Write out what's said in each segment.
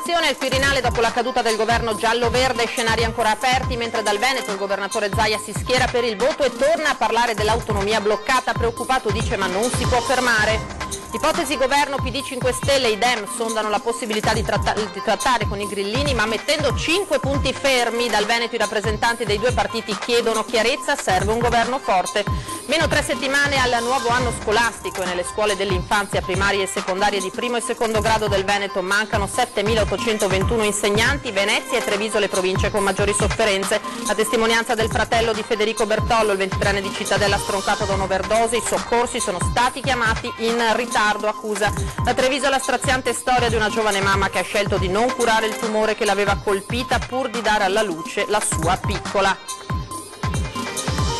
Tensione al Quirinale dopo la caduta del governo giallo-verde, scenari ancora aperti, mentre dal Veneto il governatore Zaia si schiera per il voto e torna a parlare dell'autonomia bloccata. Preoccupato dice ma non si può fermare. Ipotesi governo PD 5 Stelle, i Dem sondano la possibilità di trattare con i grillini ma mettendo 5 punti fermi. Dal Veneto i rappresentanti dei due partiti chiedono chiarezza, serve un governo forte. Meno 3 settimane al nuovo anno scolastico e nelle scuole dell'infanzia primarie e secondarie di primo e secondo grado del Veneto mancano 7.821 insegnanti. Venezia e Treviso le province con maggiori sofferenze. La testimonianza del fratello di Federico Bertollo, il 23enne di Cittadella stroncato da un'overdose. I soccorsi sono stati chiamati in ritardo, accusa da Treviso la straziante storia di una giovane mamma che ha scelto di non curare il tumore che l'aveva colpita pur di dare alla luce la sua piccola.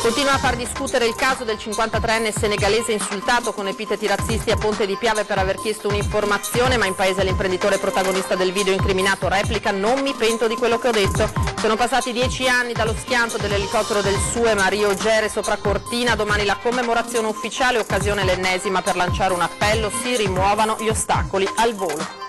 Continua a far discutere il caso del 53enne senegalese insultato con epiteti razzisti a Ponte di Piave per aver chiesto un'informazione, ma in paese l'imprenditore protagonista del video incriminato replica: non mi pento di quello che ho detto. Sono passati 10 anni dallo schianto dell'elicottero del SUE Mario Gere sopra Cortina, domani la commemorazione ufficiale, occasione l'ennesima per lanciare un appello: si rimuovano gli ostacoli al volo.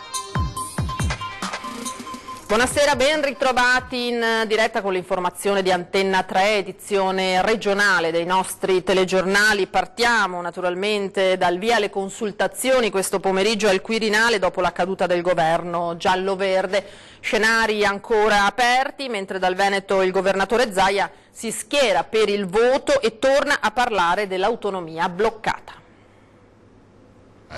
Buonasera, ben ritrovati in diretta con l'informazione di Antenna 3, edizione regionale dei nostri telegiornali. Partiamo naturalmente dal via alle consultazioni questo pomeriggio al Quirinale dopo la caduta del governo giallo-verde. Scenari ancora aperti, mentre dal Veneto il governatore Zaia si schiera per il voto e torna a parlare dell'autonomia bloccata.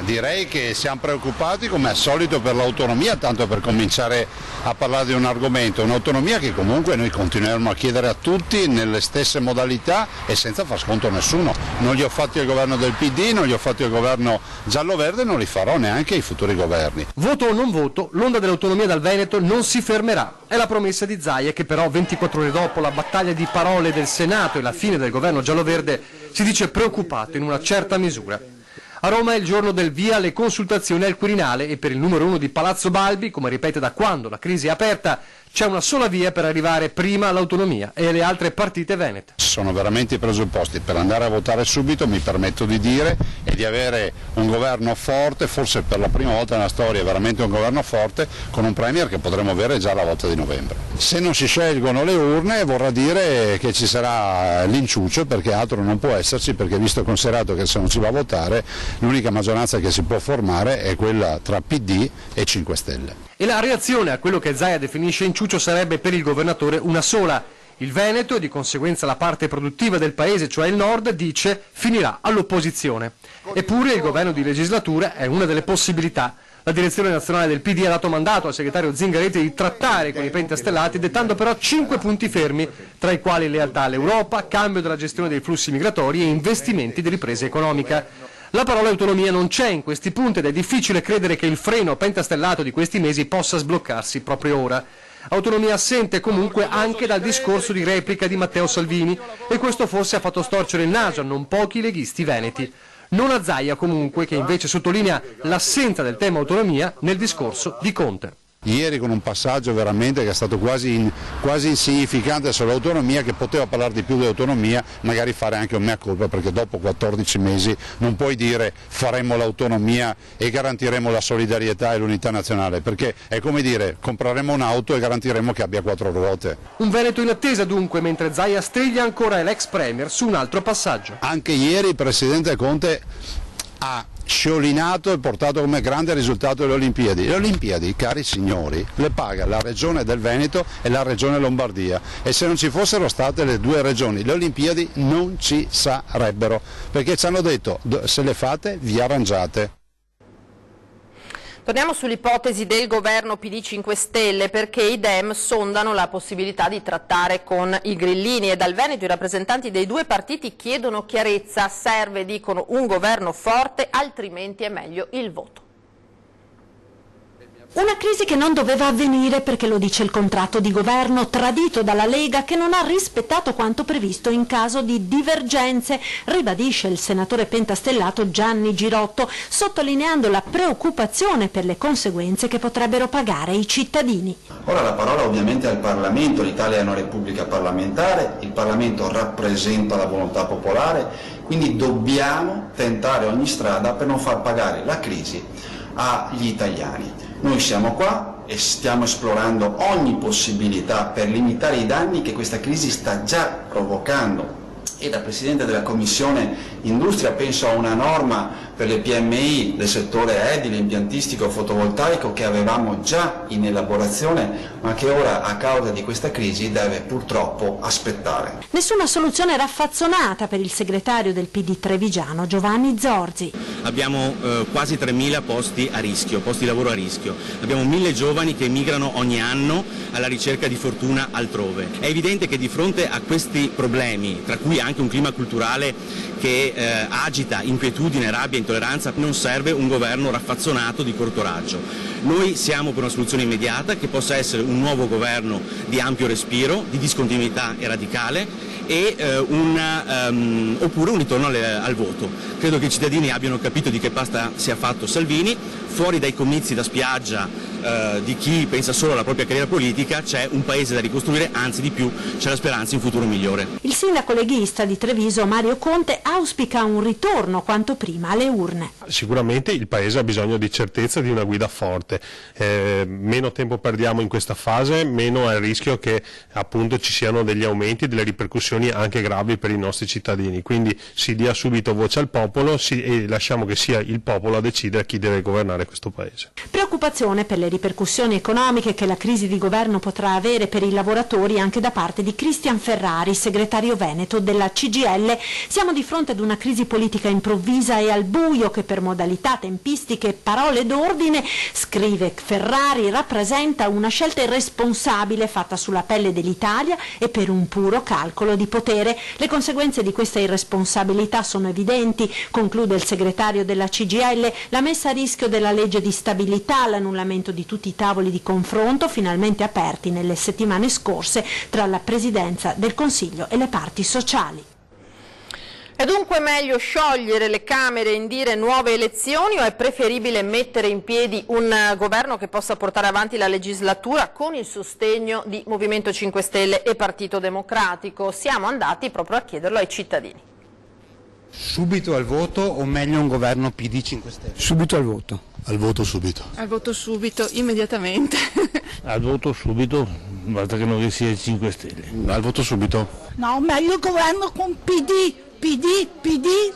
Direi che siamo preoccupati come al solito per l'autonomia, tanto per cominciare a parlare di un argomento, un'autonomia che comunque noi continueremo a chiedere a tutti nelle stesse modalità e senza far sconto a nessuno. Non li ho fatti al governo del PD, non li ho fatti al governo giallo-verde, non li farò neanche ai futuri governi. Voto o non voto, l'onda dell'autonomia dal Veneto non si fermerà. È la promessa di Zaia che però 24 ore dopo la battaglia di parole del Senato e la fine del governo giallo-verde si dice preoccupato in una certa misura. A Roma è il giorno del via alle consultazioni al Quirinale e per il numero 1 di Palazzo Balbi, come ripete da quando la crisi è aperta, c'è una sola via per arrivare prima all'autonomia e alle altre partite venete. Sono veramente i presupposti per andare a votare subito, mi permetto di dire, e di avere un governo forte, forse per la prima volta nella storia veramente un governo forte, con un premier che potremo avere già alla volta di novembre. Se non si scelgono le urne vorrà dire che ci sarà l'inciuccio, perché altro non può esserci, perché visto e considerato che se non si va a votare l'unica maggioranza che si può formare è quella tra PD e 5 Stelle. E la reazione a quello che Zaia definisce inciuccio sarebbe per il governatore una sola. Il Veneto, e di conseguenza la parte produttiva del paese, cioè il nord, dice finirà all'opposizione. Eppure il governo di legislatura è una delle possibilità. La direzione nazionale del PD ha dato mandato al segretario Zingaretti di trattare con i pentastellati, dettando però 5 punti fermi, tra i quali lealtà all'Europa, cambio della gestione dei flussi migratori e investimenti di ripresa economica. La parola autonomia non c'è in questi punti ed è difficile credere che il freno pentastellato di questi mesi possa sbloccarsi proprio ora. Autonomia assente comunque anche dal discorso di replica di Matteo Salvini e questo forse ha fatto storcere il naso a non pochi leghisti veneti. Non a Zaia comunque, che invece sottolinea l'assenza del tema autonomia nel discorso di Conte. Ieri con un passaggio veramente che è stato quasi insignificante sull'autonomia, che poteva parlare di più di autonomia, magari fare anche un mea culpa, perché dopo 14 mesi non puoi dire faremo l'autonomia e garantiremo la solidarietà e l'unità nazionale, perché è come dire compreremo un'auto e garantiremo che abbia 4 ruote. Un Veneto in attesa dunque, mentre Zaia striglia ancora l'ex premier su un altro passaggio. Anche ieri il presidente Conte ha sciolinato e portato come grande risultato le Olimpiadi. Le Olimpiadi, cari signori, le paga la regione del Veneto e la regione Lombardia, e se non ci fossero state le due regioni le Olimpiadi non ci sarebbero, perché ci hanno detto se le fate vi arrangiate. Torniamo sull'ipotesi del governo PD 5 Stelle, perché i Dem sondano la possibilità di trattare con i grillini e dal Veneto i rappresentanti dei due partiti chiedono chiarezza. Serve, dicono, un governo forte, altrimenti è meglio il voto. Una crisi che non doveva avvenire perché lo dice il contratto di governo tradito dalla Lega, che non ha rispettato quanto previsto in caso di divergenze, ribadisce il senatore pentastellato Gianni Girotto, sottolineando la preoccupazione per le conseguenze che potrebbero pagare i cittadini. Ora la parola ovviamente al Parlamento, l'Italia è una repubblica parlamentare, il Parlamento rappresenta la volontà popolare, quindi dobbiamo tentare ogni strada per non far pagare la crisi agli italiani. Noi siamo qua e stiamo esplorando ogni possibilità per limitare i danni che questa crisi sta già provocando. E da Presidente della Commissione Industria penso a una norma per le PMI del settore edile, impiantistico, fotovoltaico che avevamo già in elaborazione ma che ora a causa di questa crisi deve purtroppo aspettare. Nessuna soluzione raffazzonata per il segretario del PD trevigiano Giovanni Zorzi. Abbiamo quasi 3.000 posti a rischio, posti di lavoro a rischio. Abbiamo 1.000 giovani che emigrano ogni anno alla ricerca di fortuna altrove. È evidente che di fronte a questi problemi, tra cui anche un clima culturale che agita inquietudine, rabbia, intolleranza, non serve un governo raffazzonato di corto raggio. Noi siamo per una soluzione immediata che possa essere un nuovo governo di ampio respiro, di discontinuità e radicale e oppure un ritorno al voto. Credo che i cittadini abbiano capito di che pasta sia fatto Salvini, fuori dai comizi da spiaggia di chi pensa solo alla propria carriera politica c'è un paese da ricostruire, anzi di più c'è la speranza in un futuro migliore. Il sindaco leghista di Treviso Mario Conte auspica un ritorno quanto prima alle urne. Sicuramente il paese ha bisogno di certezza, di una guida forte, meno tempo perdiamo in questa fase, meno è il rischio che appunto ci siano degli aumenti, delle ripercussioni anche gravi per i nostri cittadini, quindi si dia subito voce al popolo e lasciamo che sia il popolo a decidere chi deve governare questo paese. Preoccupazione per le ripercussioni economiche che la crisi di governo potrà avere per i lavoratori anche da parte di Cristian Ferrari, segretario veneto della CGIL. Siamo di fronte ad una crisi politica improvvisa e al buio che per modalità, tempistiche e parole d'ordine, scrive Ferrari, rappresenta una scelta irresponsabile fatta sulla pelle dell'Italia e per un puro calcolo di potere. Le conseguenze di questa irresponsabilità sono evidenti, conclude il segretario della CGIL, la messa a rischio della legge di stabilità, l'annullamento di tutti i tavoli di confronto finalmente aperti nelle settimane scorse tra la Presidenza del Consiglio e le parti sociali. È dunque meglio sciogliere le Camere e indire nuove elezioni o è preferibile mettere in piedi un governo che possa portare avanti la legislatura con il sostegno di Movimento 5 Stelle e Partito Democratico? Siamo andati proprio a chiederlo ai cittadini. Subito al voto o meglio un governo PD 5 Stelle? Subito al voto. Al voto subito. Al voto subito, immediatamente. Al voto subito, basta che non sia 5 Stelle. Al voto subito. No, meglio il governo con PD,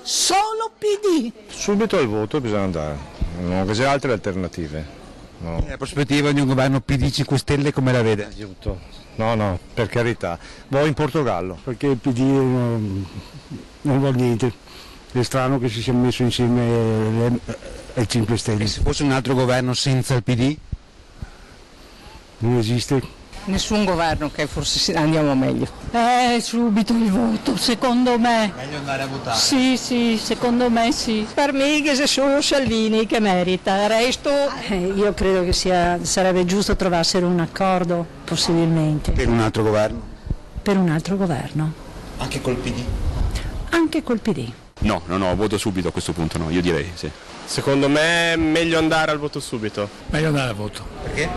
solo PD. Subito al voto bisogna andare, non che c'è altre alternative. No. La prospettiva di un governo PD 5 Stelle come la vede? No, per carità. Voi in Portogallo. Perché il PD non vuol niente. È strano che si sia messo insieme ai 5 Stelle. E se fosse un altro governo senza il PD? Non esiste. Nessun governo, che forse andiamo meglio. Subito il voto, secondo me. Meglio andare a votare? Sì, secondo me sì. Per me che è solo Salvini che merita, il resto... Io credo che sarebbe giusto trovassero un accordo, possibilmente. Per un altro governo? Per un altro governo. Anche col PD? Anche col PD. No, voto subito a questo punto no, io direi sì. Secondo me è meglio andare al voto subito. Meglio andare al voto. Perché?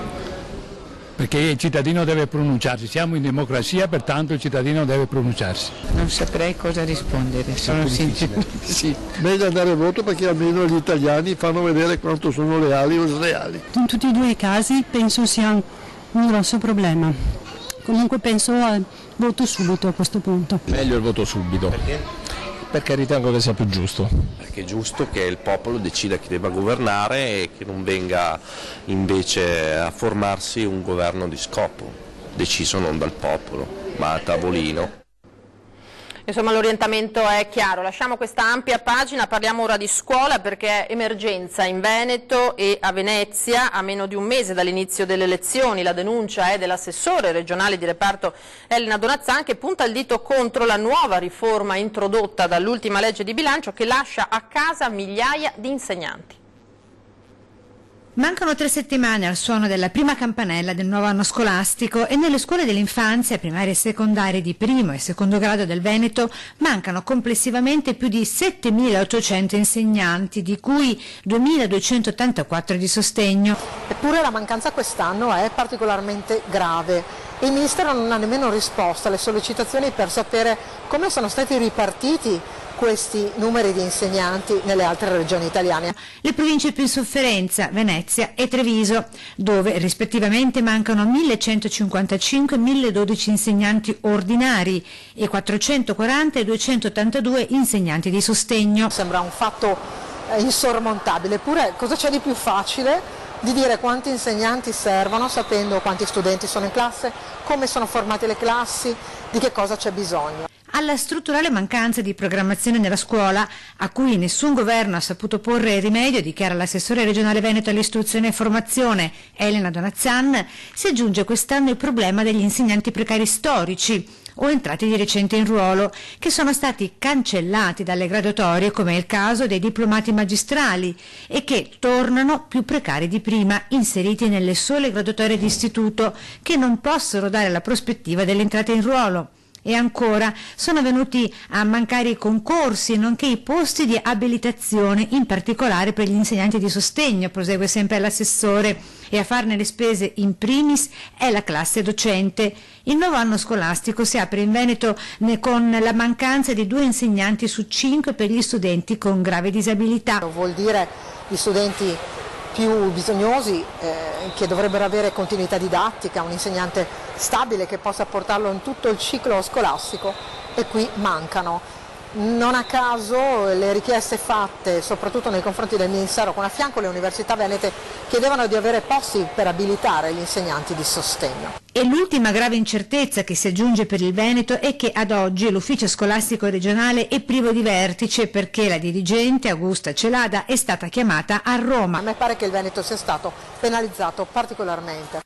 Perché il cittadino deve pronunciarsi, siamo in democrazia, pertanto il cittadino deve pronunciarsi. Non saprei cosa rispondere, sono sincero. Sì. Meglio andare al voto perché almeno gli italiani fanno vedere quanto sono leali o sleali. In tutti e due i casi penso sia un grosso problema. Comunque penso al voto subito a questo punto. Meglio il voto subito. Perché? Perché ritengo che sia più giusto. Perché è giusto che il popolo decida chi debba governare e che non venga invece a formarsi un governo di scopo, deciso non dal popolo, ma a tavolino. Insomma, l'orientamento è chiaro. Lasciamo questa ampia pagina, parliamo ora di scuola perché è emergenza in Veneto e a Venezia a meno di un mese dall'inizio delle lezioni. La denuncia è dell'assessore regionale di reparto Elena Donazzan che punta il dito contro la nuova riforma introdotta dall'ultima legge di bilancio che lascia a casa migliaia di insegnanti. Mancano 3 settimane al suono della prima campanella del nuovo anno scolastico e nelle scuole dell'infanzia, primarie e secondarie di primo e secondo grado del Veneto mancano complessivamente più di 7.800 insegnanti, di cui 2.284 di sostegno. Eppure la mancanza quest'anno è particolarmente grave. Il Ministero non ha nemmeno risposto alle sollecitazioni per sapere come sono stati ripartiti questi numeri di insegnanti nelle altre regioni italiane. Le province più in sofferenza, Venezia e Treviso, dove rispettivamente mancano 1155 e 1012 insegnanti ordinari e 440 e 282 insegnanti di sostegno. Sembra un fatto insormontabile, eppure cosa c'è di più facile di dire quanti insegnanti servono sapendo quanti studenti sono in classe, come sono formate le classi, di che cosa c'è bisogno. Alla strutturale mancanza di programmazione nella scuola, a cui nessun governo ha saputo porre rimedio, dichiara l'assessore regionale Veneto all'istruzione e formazione Elena Donazzan, si aggiunge quest'anno il problema degli insegnanti precari storici o entrati di recente in ruolo, che sono stati cancellati dalle graduatorie, come è il caso dei diplomati magistrali, e che tornano più precari di prima, inseriti nelle sole graduatorie di istituto, che non possono dare la prospettiva dell'entrata in ruolo. E ancora sono venuti a mancare i concorsi nonché i posti di abilitazione, in particolare per gli insegnanti di sostegno, prosegue sempre l'assessore, e a farne le spese in primis è la classe docente. Il nuovo anno scolastico si apre in Veneto con la mancanza di 2 insegnanti su 5 per gli studenti con grave disabilità. Vuol dire gli studenti più bisognosi che dovrebbero avere continuità didattica, un insegnante stabile che possa portarlo in tutto il ciclo scolastico, e qui mancano. Non a caso le richieste fatte soprattutto nei confronti del Ministero, con a fianco le università venete, chiedevano di avere posti per abilitare gli insegnanti di sostegno. E l'ultima grave incertezza che si aggiunge per il Veneto è che ad oggi l'ufficio scolastico regionale è privo di vertice, perché la dirigente Augusta Celada è stata chiamata a Roma. A me pare che il Veneto sia stato penalizzato particolarmente.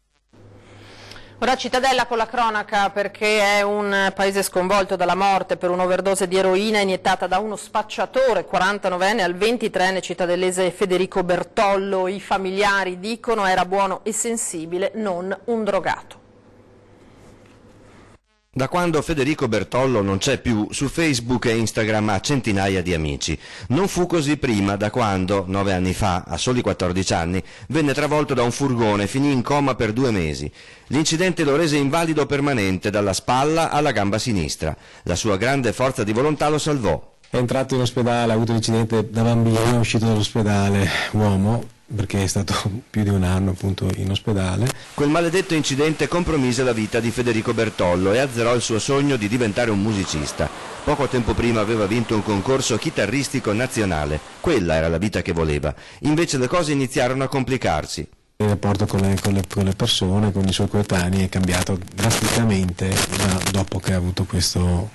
Ora Cittadella con la cronaca, perché è un paese sconvolto dalla morte per un'overdose di eroina iniettata da uno spacciatore 49enne al 23enne cittadellese Federico Bertollo. I familiari dicono era buono e sensibile, non un drogato. Da quando Federico Bertollo non c'è più, su Facebook e Instagram ha centinaia di amici. Non fu così prima, da quando, 9 anni fa, a soli 14 anni, venne travolto da un furgone e finì in coma per 2 mesi. L'incidente lo rese invalido permanente dalla spalla alla gamba sinistra. La sua grande forza di volontà lo salvò. È entrato in ospedale, ha avuto l'incidente da bambino, è uscito dall'ospedale uomo, perché è stato più di 1 anno appunto in ospedale. Quel maledetto incidente compromise la vita di Federico Bertollo e azzerò il suo sogno di diventare un musicista. Poco tempo prima aveva vinto un concorso chitarristico nazionale, quella era la vita che voleva. Invece le cose iniziarono a complicarsi. Il rapporto con le persone, con i suoi coetanei è cambiato drasticamente dopo che ha avuto questo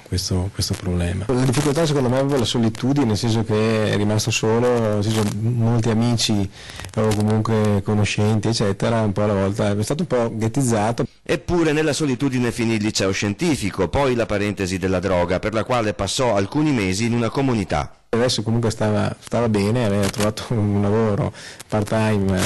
problema. La difficoltà secondo me è la solitudine, nel senso che è rimasto solo, nel senso, molti amici o comunque conoscenti eccetera, un po' alla volta è stato un po' ghettizzato. Eppure nella solitudine finì il liceo scientifico, poi la parentesi della droga, per la quale passò alcuni mesi in una comunità. Adesso comunque stava bene, aveva trovato un lavoro part-time,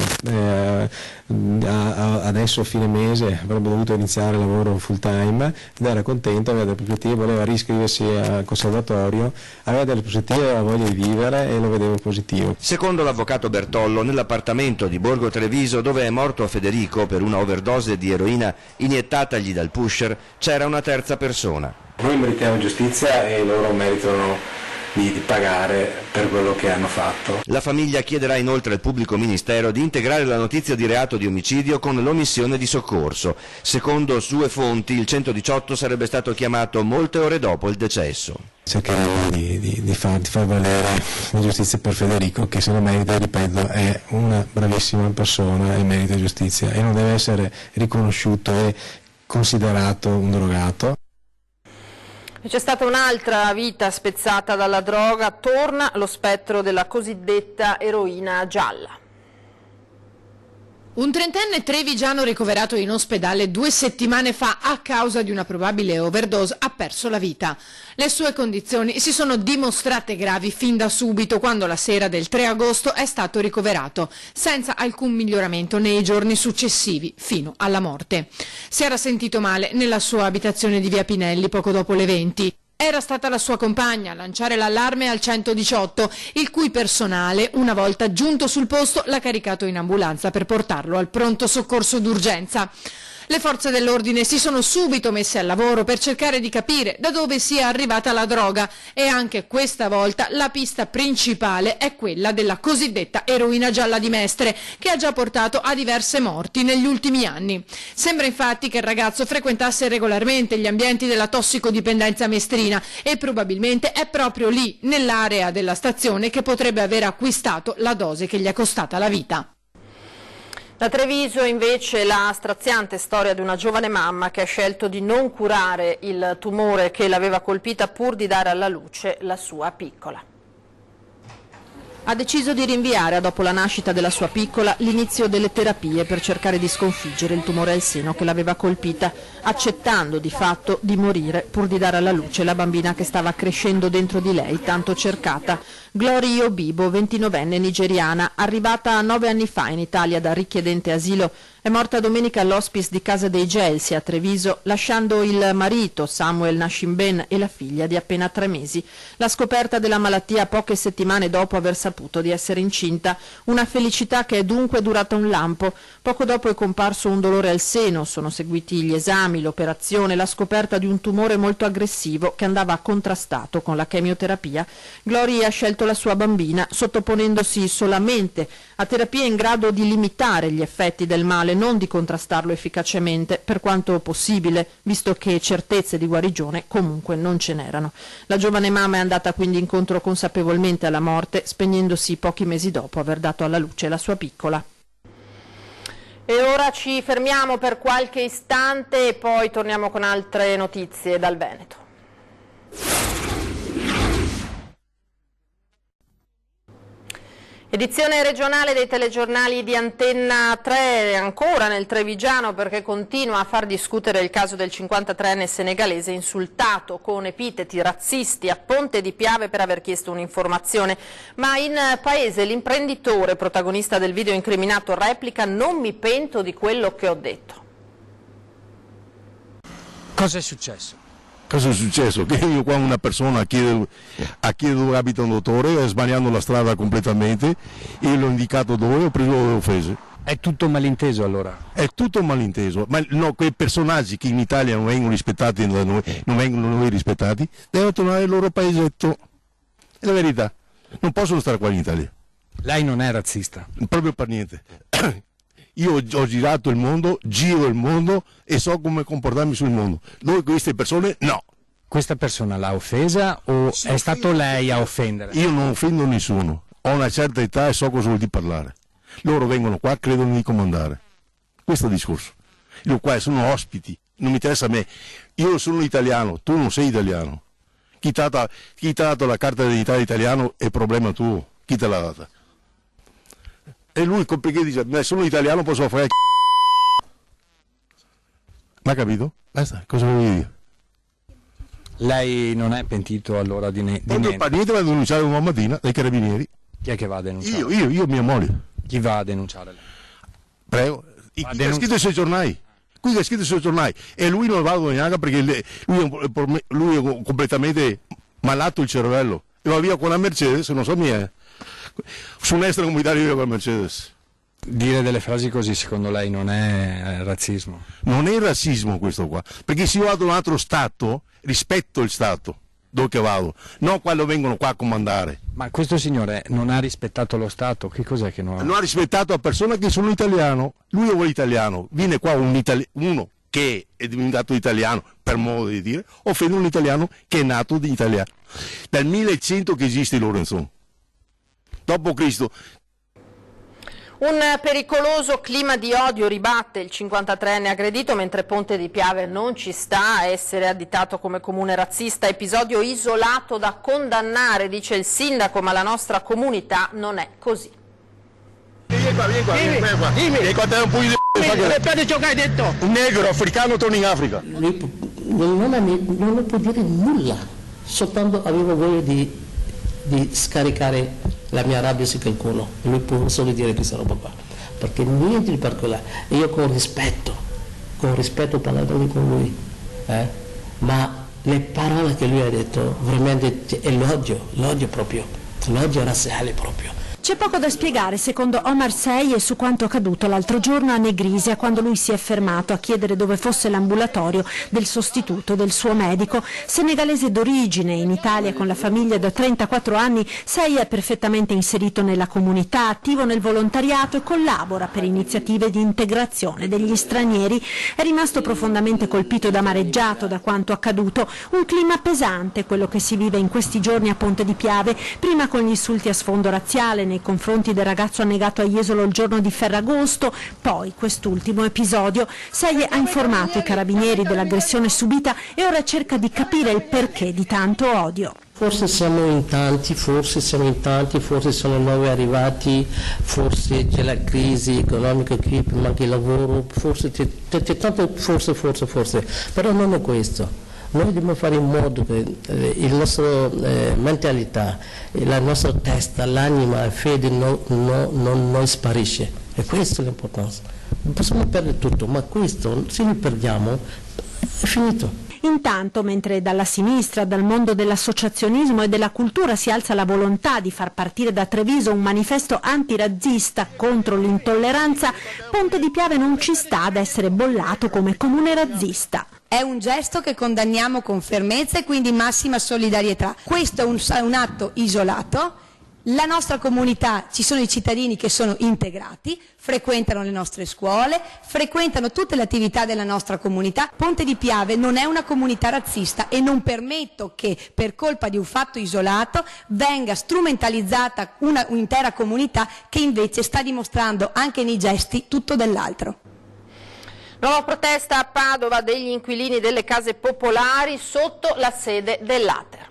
adesso a fine mese avrebbe dovuto iniziare il lavoro full-time ed era contento, aveva delle prospettive, voleva riscriversi al conservatorio, aveva delle prospettive, aveva voglia di vivere e lo vedevo positivo. Secondo l'avvocato Bertollo, nell'appartamento di Borgo Treviso, dove è morto Federico per una overdose di eroina iniettatagli dal pusher, c'era una terza persona. Noi meritiamo giustizia e loro meritano di pagare per quello che hanno fatto. La famiglia chiederà inoltre al pubblico ministero di integrare la notizia di reato di omicidio con l'omissione di soccorso. Secondo sue fonti il 118 sarebbe stato chiamato molte ore dopo il decesso. Cercheremo di far valere la giustizia per Federico, che se lo merita, ripeto, è una bravissima persona e merita giustizia e non deve essere riconosciuto e considerato un drogato. C'è stata un'altra vita spezzata dalla droga, torna lo spettro della cosiddetta eroina gialla. Un 30enne trevigiano ricoverato in ospedale 2 settimane fa a causa di una probabile overdose ha perso la vita. Le sue condizioni si sono dimostrate gravi fin da subito, quando la sera del 3 agosto è stato ricoverato, senza alcun miglioramento nei giorni successivi, fino alla morte. Si era sentito male nella sua abitazione di Via Pinelli poco dopo le 20. Era stata la sua compagna a lanciare l'allarme al 118, il cui personale, una volta giunto sul posto, l'ha caricato in ambulanza per portarlo al pronto soccorso d'urgenza. Le forze dell'ordine si sono subito messe al lavoro per cercare di capire da dove sia arrivata la droga e anche questa volta la pista principale è quella della cosiddetta eroina gialla di Mestre, che ha già portato a diverse morti negli ultimi anni. Sembra infatti che il ragazzo frequentasse regolarmente gli ambienti della tossicodipendenza mestrina e probabilmente è proprio lì, nell'area della stazione, che potrebbe aver acquistato la dose che gli è costata la vita. Da Treviso invece la straziante storia di una giovane mamma che ha scelto di non curare il tumore che l'aveva colpita pur di dare alla luce la sua piccola. Ha deciso di rinviare, dopo la nascita della sua piccola, l'inizio delle terapie per cercare di sconfiggere il tumore al seno che l'aveva colpita, accettando di fatto di morire pur di dare alla luce la bambina che stava crescendo dentro di lei, tanto cercata. Glory Obibo, 29enne nigeriana, arrivata 9 anni fa in Italia da richiedente asilo, è morta domenica all'hospice di Casa dei Gelsi a Treviso, lasciando il marito Samuel Nashimben e la figlia di appena 3 mesi. La scoperta della malattia poche settimane dopo aver saputo di essere incinta, una felicità che è dunque durata un lampo. Poco dopo è comparso un dolore al seno, sono seguiti gli esami, l'operazione, la scoperta di un tumore molto aggressivo che andava contrastato con la chemioterapia. Glory ha scelto la sua bambina, sottoponendosi solamente a terapie in grado di limitare gli effetti del male, non di contrastarlo efficacemente, per quanto possibile, visto che certezze di guarigione comunque non ce n'erano. La giovane mamma è andata quindi incontro consapevolmente alla morte, spegnendosi pochi mesi dopo aver dato alla luce la sua piccola. E ora ci fermiamo per qualche istante e poi torniamo con altre notizie dal Veneto. Edizione regionale dei telegiornali di Antenna 3, ancora nel Trevigiano, perché continua a far discutere il caso del 53enne senegalese insultato con epiteti razzisti a Ponte di Piave per aver chiesto un'informazione. Ma in paese l'imprenditore protagonista del video incriminato replica: non mi pento di quello che ho detto. Cosa è successo? Cosa è successo? Che io qua una persona chiede dove abita un dottore, sbagliando la strada completamente, io l'ho indicato dove, ho preso le offese. È tutto malinteso allora? È tutto malinteso, ma no, quei personaggi che in Italia non vengono rispettati da noi, non vengono noi rispettati, devono tornare al loro paesetto. È la verità, non possono stare qua in Italia. Lei non è razzista? Proprio per niente. Io ho girato il mondo, giro il mondo e so come comportarmi sul mondo. Noi queste persone no. Questa persona l'ha offesa o è stato lei a offendere? Io non offendo nessuno, ho una certa età e so cosa vuol dire parlare. Loro vengono qua, credono di comandare. Questo è il discorso. Io qua sono ospiti, non mi interessa a me. Io sono italiano, tu non sei italiano. Chi ti ha dato la carta d'identità italiano è problema tuo. Chi te l'ha data? E lui perché dice, sono italiano, posso fare ma capito? Basta, cosa vuoi dire? Lei non è pentito allora di niente? Per niente va a denunciare una mattina dai carabinieri. Chi è che va a denunciare? Io, mia moglie. Chi va a denunciare? Prego. Qui è scritto sui giornali. Qui è scritto sui giornali. E lui non va a guadagnare perché lui è completamente malato il cervello. E va via con la Mercedes, non so mia. Su un extracomunitario con la Mercedes. Dire delle frasi così secondo lei non è razzismo? Non è razzismo questo qua, perché se io vado in un altro stato, rispetto il stato dove che vado, non quando vengono qua a comandare. Ma questo signore non ha rispettato lo stato, che cos'è che non ha? Non ha rispettato a persone che sono italiano, lui è italiano, viene qua uno che è diventato italiano, per modo di dire, offende un italiano che è nato di italiano. Dal 1100 che esiste Lorenzo. Dopo Cristo. Un pericoloso clima di odio ribatte il 53enne aggredito, mentre Ponte di Piave non ci sta a essere additato come comune razzista. Episodio isolato da condannare, dice il sindaco, ma la nostra comunità non è così. Vieni qua. Dimmi quanto è un pugno di Ripeto ciò che hai detto. Un negro africano torna in Africa. Non può dire nulla, soltanto avevo voglia di scaricare la mia rabbia su qualcuno. Lui può solo dire questa roba qua, perché niente di particolare. E io con rispetto ho parlato con lui, ma le parole che lui ha detto veramente è l'odio proprio, l'odio razziale proprio. C'è poco da spiegare, secondo Omar Seye, su quanto accaduto l'altro giorno a Negrisia, quando lui si è fermato a chiedere dove fosse l'ambulatorio del sostituto del suo medico. Senegalese d'origine, in Italia con la famiglia da 34 anni, Seye è perfettamente inserito nella comunità, attivo nel volontariato e collabora per iniziative di integrazione degli stranieri. È rimasto profondamente colpito ed amareggiato da quanto accaduto. Un clima pesante, quello che si vive in questi giorni a Ponte di Piave, prima con gli insulti a sfondo razziale nei confronti del ragazzo annegato a Jesolo il giorno di Ferragosto, poi quest'ultimo episodio. Seye ha informato i carabinieri dell'aggressione subita e ora cerca di capire il perché di tanto odio. Forse siamo in tanti, forse sono nuovi arrivati, forse c'è la crisi economica qui, manca il lavoro, forse c'è tanto forse, però non è questo. Noi dobbiamo fare in modo che il nostro mentalità, la nostra testa, l'anima, la fede non sparisce. E questa è l'importanza. Non possiamo perdere tutto, ma questo, se lo perdiamo, è finito. Intanto, mentre dalla sinistra, dal mondo dell'associazionismo e della cultura si alza la volontà di far partire da Treviso un manifesto antirazzista contro l'intolleranza, Ponte di Piave non ci sta ad essere bollato come comune razzista. È un gesto che condanniamo con fermezza e quindi massima solidarietà. Questo è un atto isolato. La nostra comunità, ci sono i cittadini che sono integrati, frequentano le nostre scuole, frequentano tutte le attività della nostra comunità. Ponte di Piave non è una comunità razzista e non permetto che per colpa di un fatto isolato venga strumentalizzata un'intera comunità che invece sta dimostrando anche nei gesti tutto dell'altro. Nuova protesta a Padova degli inquilini delle case popolari sotto la sede dell'Ater.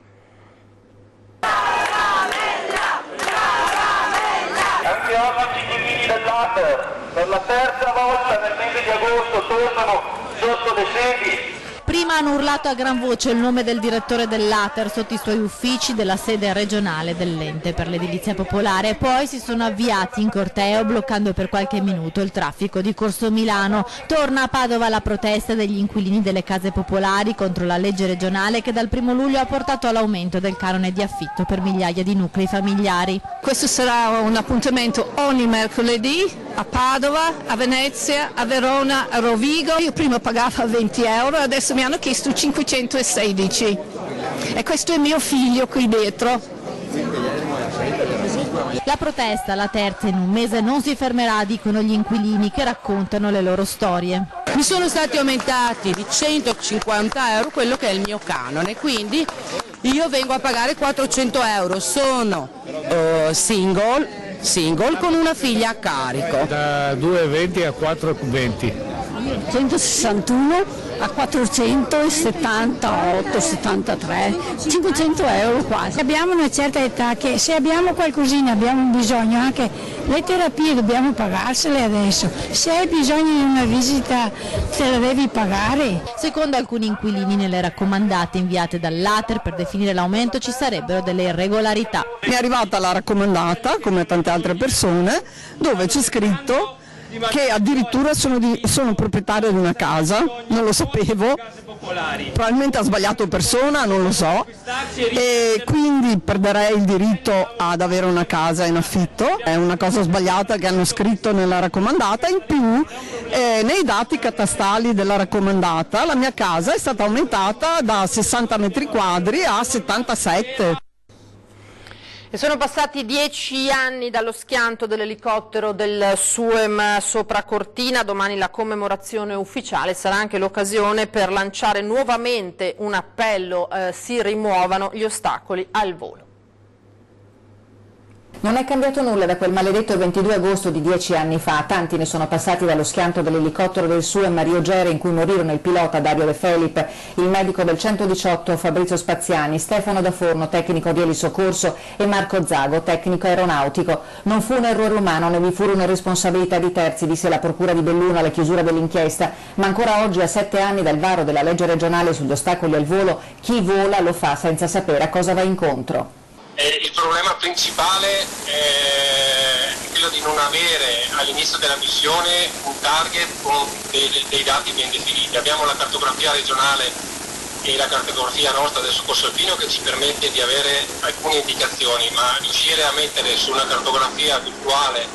Anche oggi i inquilini dell'Ater per la terza volta nel mese di agosto tornano sotto le sedi. Prima hanno urlato a gran voce il nome del direttore dell'Ater sotto i suoi uffici della sede regionale dell'ente per l'edilizia popolare e poi si sono avviati in corteo bloccando per qualche minuto il traffico di Corso Milano. Torna a Padova la protesta degli inquilini delle case popolari contro la legge regionale che dal 1° luglio ha portato all'aumento del canone di affitto per migliaia di nuclei familiari. Questo sarà un appuntamento ogni mercoledì a Padova, a Venezia, a Verona, a Rovigo. Io prima pagavo 20 euro, adesso mi hanno chiesto 516 e questo è mio figlio qui dietro. La protesta, la terza in un mese, non si fermerà, dicono gli inquilini che raccontano le loro storie. Mi sono stati aumentati di 150 euro quello che è il mio canone, quindi io vengo a pagare 400 euro, sono single con una figlia a carico. Da 2,20 a 4,20. 161 a 478, 73, 500 euro quasi. Abbiamo una certa età che se abbiamo qualcosina, abbiamo bisogno anche le terapie, dobbiamo pagarsele adesso. Se hai bisogno di una visita te la devi pagare. Secondo alcuni inquilini nelle raccomandate inviate dall'Ater per definire l'aumento ci sarebbero delle irregolarità. Mi è arrivata la raccomandata, come tante altre persone, dove c'è scritto che addirittura sono proprietario di una casa, non lo sapevo, probabilmente ha sbagliato persona, non lo so, e quindi perderei il diritto ad avere una casa in affitto. È una cosa sbagliata che hanno scritto nella raccomandata. In più nei dati catastali della raccomandata la mia casa è stata aumentata da 60 metri quadri a 77. E sono passati 10 anni dallo schianto dell'elicottero del SUEM sopra Cortina. Domani la commemorazione ufficiale sarà anche l'occasione per lanciare nuovamente un appello, si rimuovano gli ostacoli al volo. Non è cambiato nulla da quel maledetto 22 agosto di 10 anni fa. Tanti ne sono passati dallo schianto dell'elicottero del SUEM a Rio Gere, in cui morirono il pilota Dario De Felipe, il medico del 118 Fabrizio Spaziani, Stefano Da Forno, tecnico di elisoccorso, e Marco Zago, tecnico aeronautico. Non fu un errore umano, né vi furono responsabilità di terzi, disse la procura di Belluno alla chiusura dell'inchiesta, ma ancora oggi, a 7 anni dal varo della legge regionale sugli ostacoli al volo, chi vola lo fa senza sapere a cosa va incontro. Il problema principale è quello di non avere all'inizio della missione un target con dei dati ben definiti. Abbiamo la cartografia regionale e la cartografia nostra del soccorso alpino che ci permette di avere alcune indicazioni, ma riuscire a mettere su una cartografia virtuale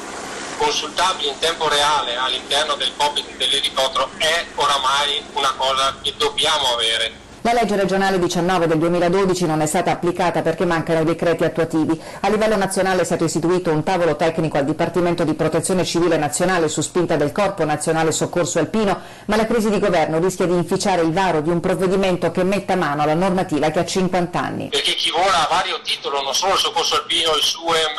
consultabile in tempo reale all'interno del cockpit dell'elicottero è oramai una cosa che dobbiamo avere. La legge regionale 19 del 2012 non è stata applicata perché mancano i decreti attuativi. A livello nazionale è stato istituito un tavolo tecnico al Dipartimento di Protezione Civile Nazionale su spinta del Corpo Nazionale Soccorso Alpino, ma la crisi di governo rischia di inficiare il varo di un provvedimento che metta mano alla normativa che ha 50 anni. Perché chi vola a vario titolo, non solo il soccorso alpino, il SUEM,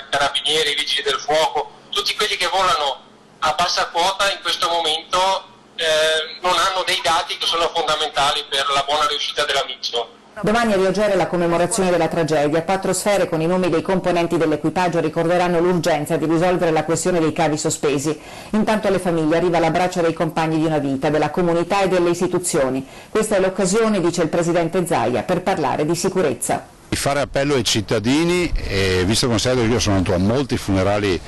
carabinieri, vigili del fuoco, tutti quelli che volano a bassa quota in questo momento non hanno dei dati che sono fondamentali per la buona riuscita della missione. Domani a Rio Gere la commemorazione della tragedia. 4 sfere con i nomi dei componenti dell'equipaggio ricorderanno l'urgenza di risolvere la questione dei cavi sospesi. Intanto alle famiglie arriva l'abbraccio dei compagni di una vita, della comunità e delle istituzioni. Questa è l'occasione, dice il Presidente Zaia, per parlare di sicurezza. Di fare appello ai cittadini, e visto che considero che io sono andato a molti funerali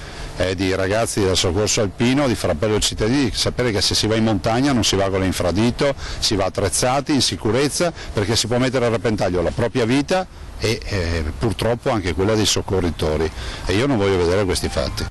di ragazzi del soccorso alpino, di fare appello ai cittadini, di sapere che se si va in montagna non si va con l'infradito, si va attrezzati, in sicurezza, perché si può mettere a repentaglio la propria vita e purtroppo anche quella dei soccorritori, e io non voglio vedere questi fatti.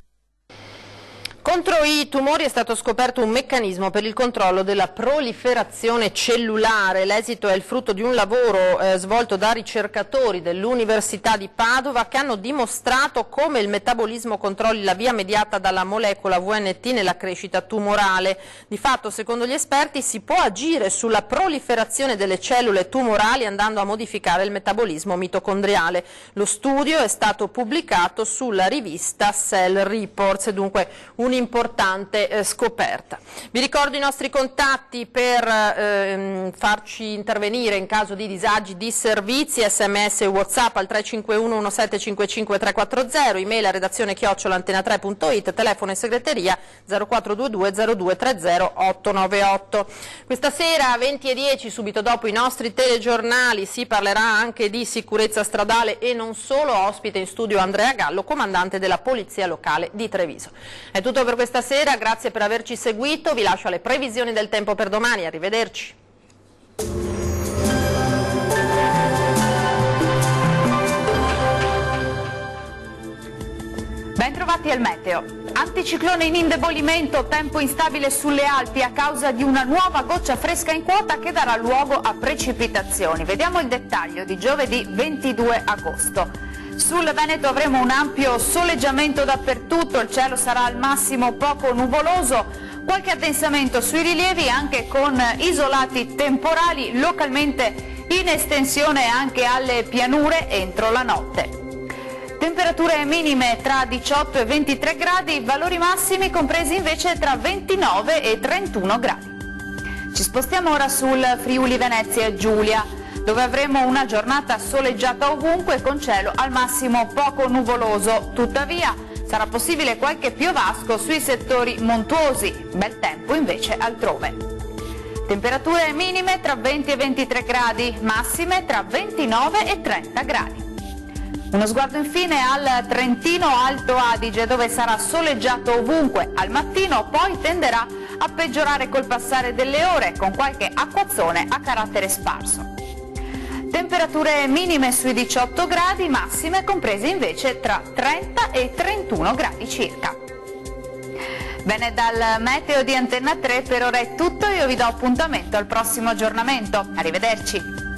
Contro i tumori è stato scoperto un meccanismo per il controllo della proliferazione cellulare. L'esito è il frutto di un lavoro svolto da ricercatori dell'Università di Padova che hanno dimostrato come il metabolismo controlli la via mediata dalla molecola VNT nella crescita tumorale. Di fatto, secondo gli esperti, si può agire sulla proliferazione delle cellule tumorali andando a modificare il metabolismo mitocondriale. Lo studio è stato pubblicato sulla rivista Cell Reports, dunque un'importante scoperta. Vi ricordo i nostri contatti per farci intervenire in caso di disagi di servizi, sms e whatsapp al 351 1755 340, email a redazione @antena3.it, telefono e segreteria 0422 0230 898. Questa sera 20:10, subito dopo i nostri telegiornali, si parlerà anche di sicurezza stradale e non solo. Ospite in studio Andrea Gallo, comandante della Polizia Locale di Treviso. È tutto per questa sera, grazie per averci seguito, vi lascio alle previsioni del tempo per domani, arrivederci. Bentrovati al meteo. Anticiclone in indebolimento, tempo instabile sulle Alpi a causa di una nuova goccia fresca in quota che darà luogo a precipitazioni. Vediamo il dettaglio di giovedì 22 agosto. Sul Veneto avremo un ampio soleggiamento dappertutto, il cielo sarà al massimo poco nuvoloso, qualche addensamento sui rilievi anche con isolati temporali localmente in estensione anche alle pianure entro la notte. Temperature minime tra 18 e 23 gradi, valori massimi compresi invece tra 29 e 31 gradi. Ci spostiamo ora sul Friuli Venezia e Giulia, dove avremo una giornata soleggiata ovunque con cielo al massimo poco nuvoloso. Tuttavia sarà possibile qualche piovasco sui settori montuosi, bel tempo invece altrove. Temperature minime tra 20 e 23 gradi, massime tra 29 e 30 gradi. Uno sguardo infine al Trentino Alto Adige, dove sarà soleggiato ovunque al mattino, poi tenderà a peggiorare col passare delle ore con qualche acquazzone a carattere sparso. Temperature minime sui 18 gradi, massime comprese invece tra 30 e 31 gradi circa. Bene, dal meteo di Antenna 3 per ora è tutto, io vi do appuntamento al prossimo aggiornamento. Arrivederci.